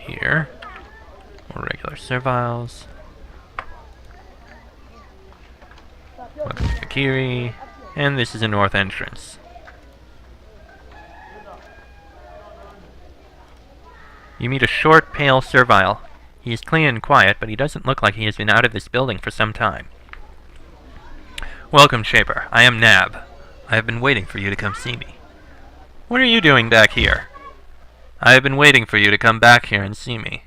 here. More regular serviles. Welcome to Vakkiri. And this is a north entrance. You meet a short, pale servile. He is clean and quiet, but he doesn't look like he has been out of this building for some time. Welcome, Shaper. I am Nab. I have been waiting for you to come see me. What are you doing back here? I have been waiting for you to come back here and see me.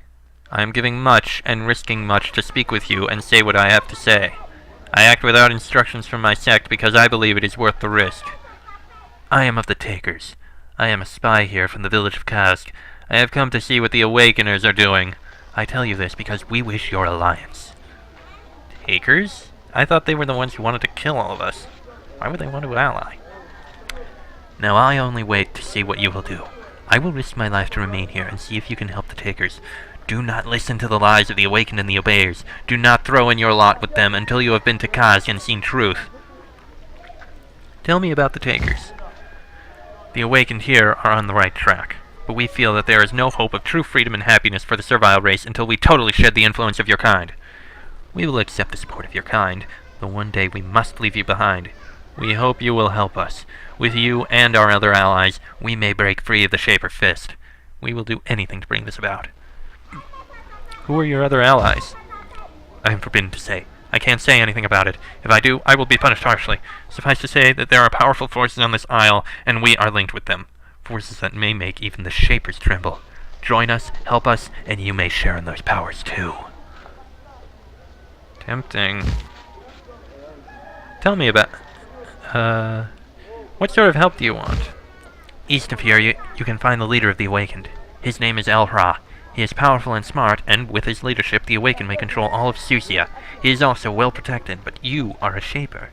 I am giving much and risking much to speak with you and say what I have to say. I act without instructions from my sect because I believe it is worth the risk. I am of the Takers. I am a spy here from the village of Kask. I have come to see what the Awakeners are doing. I tell you this because we wish your alliance. Takers? I thought they were the ones who wanted to kill all of us. Why would they want to ally? Now I only wait to see what you will do. I will risk my life to remain here and see if you can help the Takers. Do not listen to the lies of the Awakened and the Obeyers. Do not throw in your lot with them until you have been to Kask and seen truth. Tell me about the Takers. The Awakened here are on the right track, but we feel that there is no hope of true freedom and happiness for the servile race until we totally shed the influence of your kind. We will accept the support of your kind, though one day we must leave you behind. We hope you will help us. With you and our other allies, we may break free of the Shaper Fist. We will do anything to bring this about. Who are your other allies? I am forbidden to say. I can't say anything about it. If I do, I will be punished harshly. Suffice to say that there are powerful forces on this isle, and we are linked with them. Forces that may make even the Shapers tremble. Join us, help us, and you may share in those powers too. Tempting. Tell me about... what sort of help do you want? East of here, you can find the leader of the Awakened. His name is Elhra. He is powerful and smart, and with his leadership, the Awakened may control all of Susia. He is also well protected, but you are a Shaper.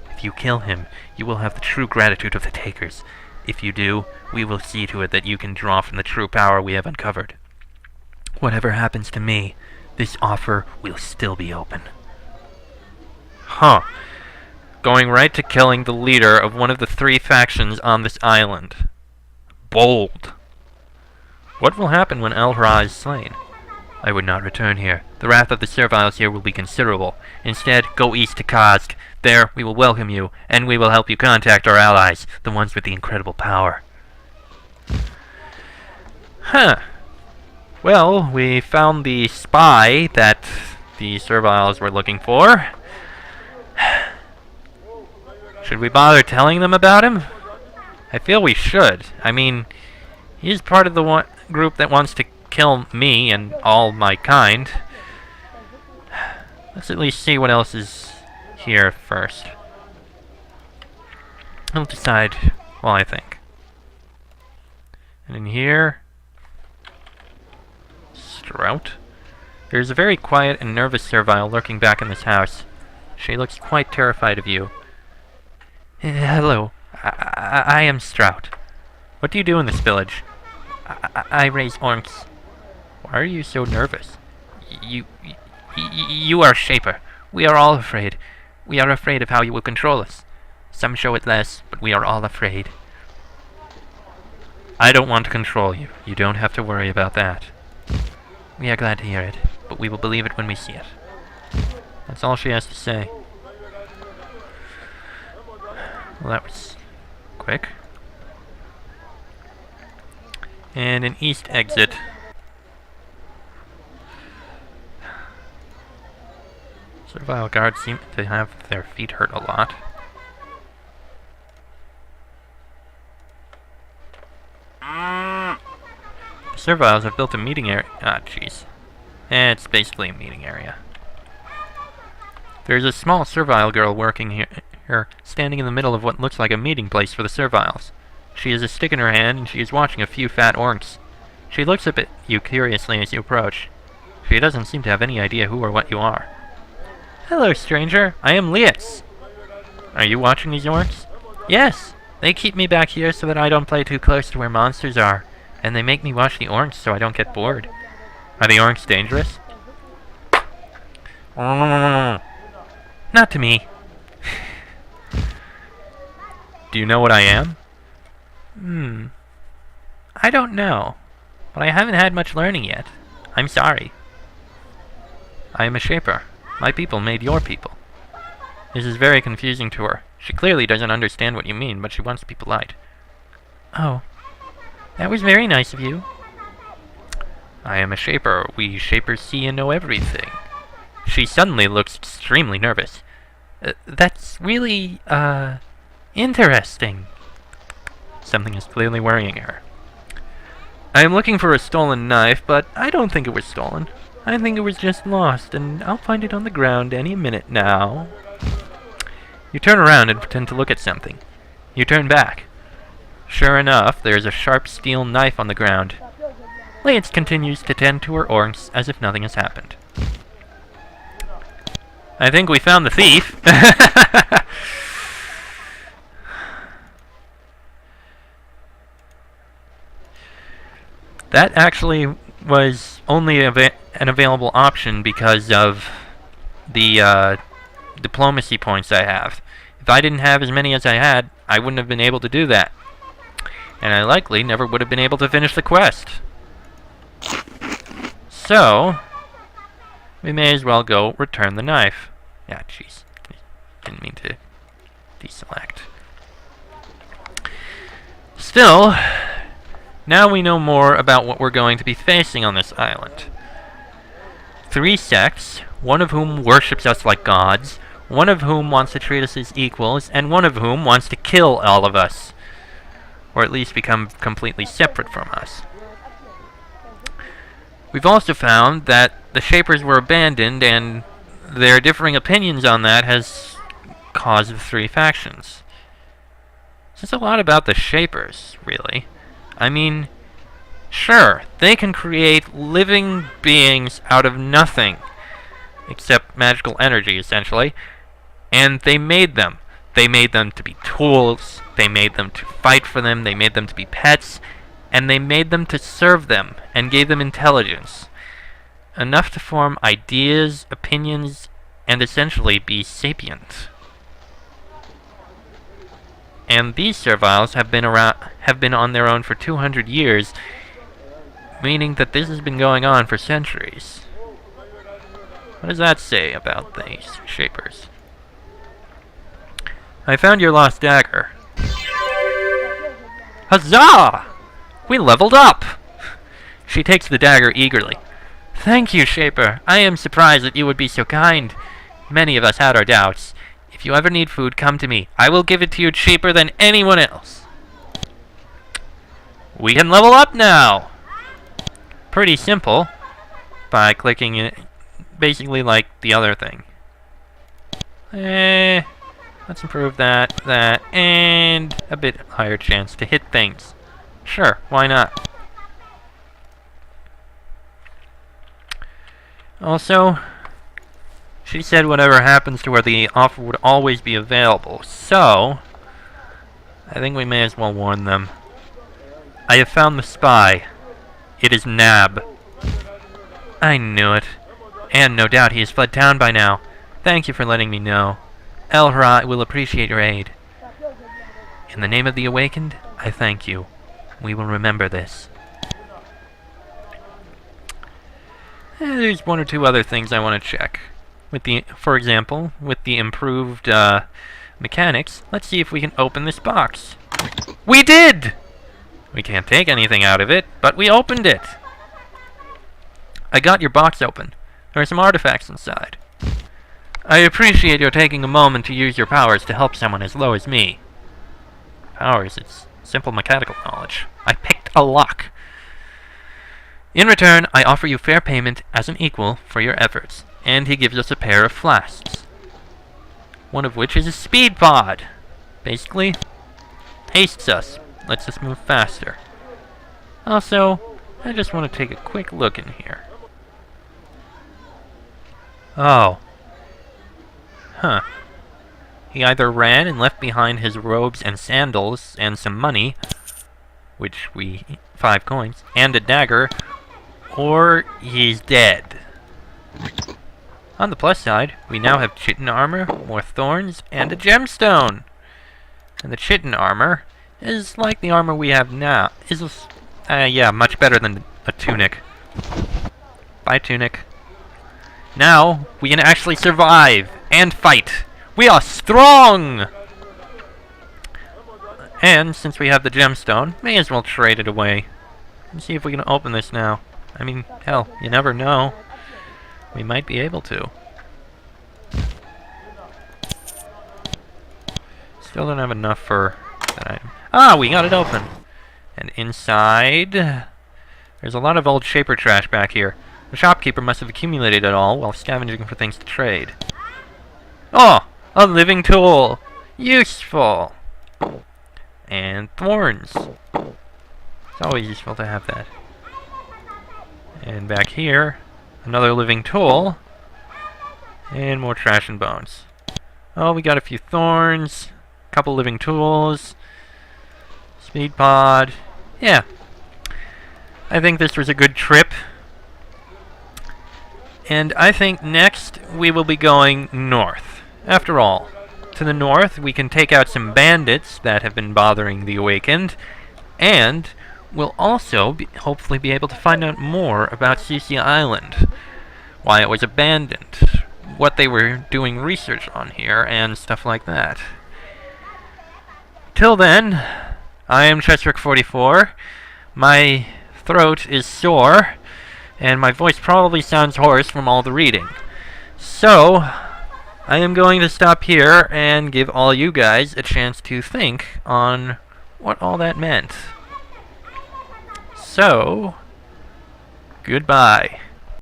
If you kill him, you will have the true gratitude of the Takers. If you do, we will see to it that you can draw from the true power we have uncovered. Whatever happens to me, this offer will still be open. Huh. Going right to killing the leader of one of the 3 factions on this island. Bold. What will happen when Elhra is slain? I would not return here. The wrath of the serviles here will be considerable. Instead, go east to Kask. There, we will welcome you, and we will help you contact our allies, the ones with the incredible power. Huh. Well, we found the spy that the serviles were looking for. Should we bother telling them about him? I feel we should. I mean, he's part of the group that wants to kill me and all my kind. Let's at least see what else is here first. I'll decide while I think. And in here... Strout? There's a very quiet and nervous servile lurking back in this house. She looks quite terrified of you. Hello. I am Strout. What do you do in this village? I raise orcs. Why are you so nervous? You are a Shaper. We are all afraid. We are afraid of how you will control us. Some show it less, but we are all afraid. I don't want to control you. You don't have to worry about that. We are glad to hear it, but we will believe it when we see it. That's all she has to say. Well, that was quick. And an east exit. Servile guards seem to have their feet hurt a lot. The serviles have built a meeting area. Ah, jeez. It's basically a meeting area. There's a small servile girl working here, standing in the middle of what looks like a meeting place for the serviles. She has a stick in her hand, and she is watching a few fat orcs. She looks up at you curiously as you approach. She doesn't seem to have any idea who or what you are. Hello, stranger. I am Lias. Are you watching these orcs? Yes. They keep me back here so that I don't play too close to where monsters are. And they make me watch the orcs so I don't get bored. Are the orcs dangerous? Not to me. Do you know what I am? I don't know. But I haven't had much learning yet. I'm sorry. I am a shaper. My people made your people. This is very confusing to her. She clearly doesn't understand what you mean, but she wants to be polite. Oh, that was very nice of you. I am a shaper. We shapers see and know everything. She suddenly looks extremely nervous. That's really, interesting. Something is clearly worrying her. I am looking for a stolen knife, but I don't think it was stolen. I think it was just lost, and I'll find it on the ground any minute now. You turn around and pretend to look at something. You turn back. Sure enough, there is a sharp steel knife on the ground. Lance continues to tend to her oars as if nothing has happened. I think we found the thief. That actually was only an available option because of the diplomacy points I have. If I didn't have as many as I had, I wouldn't have been able to do that. And I likely never would have been able to finish the quest. So, we may as well go return the knife. Yeah, jeez. Didn't mean to deselect. Still, now we know more about what we're going to be facing on this island. 3 sects, one of whom worships us like gods, one of whom wants to treat us as equals, and one of whom wants to kill all of us. Or at least become completely separate from us. We've also found that the Shapers were abandoned, and their differing opinions on that has caused the 3 factions. It's a lot about the Shapers, really. I mean, sure, they can create living beings out of nothing, except magical energy, essentially, and they made them. They made them to be tools, they made them to fight for them, they made them to be pets, and they made them to serve them, and gave them intelligence. Enough to form ideas, opinions, and essentially be sapient. And these serviles have been on their own for 200 years, meaning that this has been going on for centuries. What does that say about these Shapers? I found your lost dagger. Huzzah! We leveled up! She takes the dagger eagerly. Thank you, Shaper. I am surprised that you would be so kind. Many of us had our doubts. If you ever need food, come to me. I will give it to you cheaper than anyone else. We can level up now! Pretty simple. By clicking it, basically like the other thing. Let's improve that, and a bit higher chance to hit things. Sure, why not? Also, she said whatever happens to her, the offer would always be available, so I think we may as well warn them. I have found the spy. It is Nab. I knew it. And no doubt he has fled town by now. Thank you for letting me know. El-Hara will appreciate your aid. In the name of the Awakened, I thank you. We will remember this. There's 1 or 2 other things I want to check. For example, with the improved mechanics, let's see if we can open this box. We did! We can't take anything out of it, but we opened it! I got your box open. There are some artifacts inside. I appreciate your taking a moment to use your powers to help someone as low as me. Powers, it's simple mechanical knowledge. I picked a lock. In return, I offer you fair payment as an equal for your efforts, and he gives us a pair of flasks. One of which is a speed pod. Basically, hastes us, lets us move faster. Also, I just want to take a quick look in here. Oh. Huh. He either ran and left behind his robes and sandals and some money, 5 coins, and a dagger, or he's dead. On the plus side, we now have chitin armor, more thorns, and a gemstone. And the chitin armor is like the armor we have now. Yeah, much better than a tunic. Bye, Tunic. Now, we can actually survive and fight. We are strong! And, since we have the gemstone, may as well trade it away. Let's see if we can open this now. I mean, hell, you never know. We might be able to. Still don't have enough for that item. Ah, we got it open! And inside, there's a lot of old Shaper trash back here. The shopkeeper must have accumulated it all while scavenging for things to trade. Oh! A living tool! Useful! And thorns. It's always useful to have that. And back here, another living tool. And more trash and bones. Oh, we got a few thorns. A couple living tools. Speed pod. Yeah. I think this was a good trip. And I think next we will be going north. After all, to the north we can take out some bandits that have been bothering the Awakened, and we'll also hopefully be able to find out more about Sucia Island, why it was abandoned, what they were doing research on here, and stuff like that. Till then, I am Chesrick44. My throat is sore, and my voice probably sounds hoarse from all the reading. So, I am going to stop here and give all you guys a chance to think on what all that meant. So, goodbye.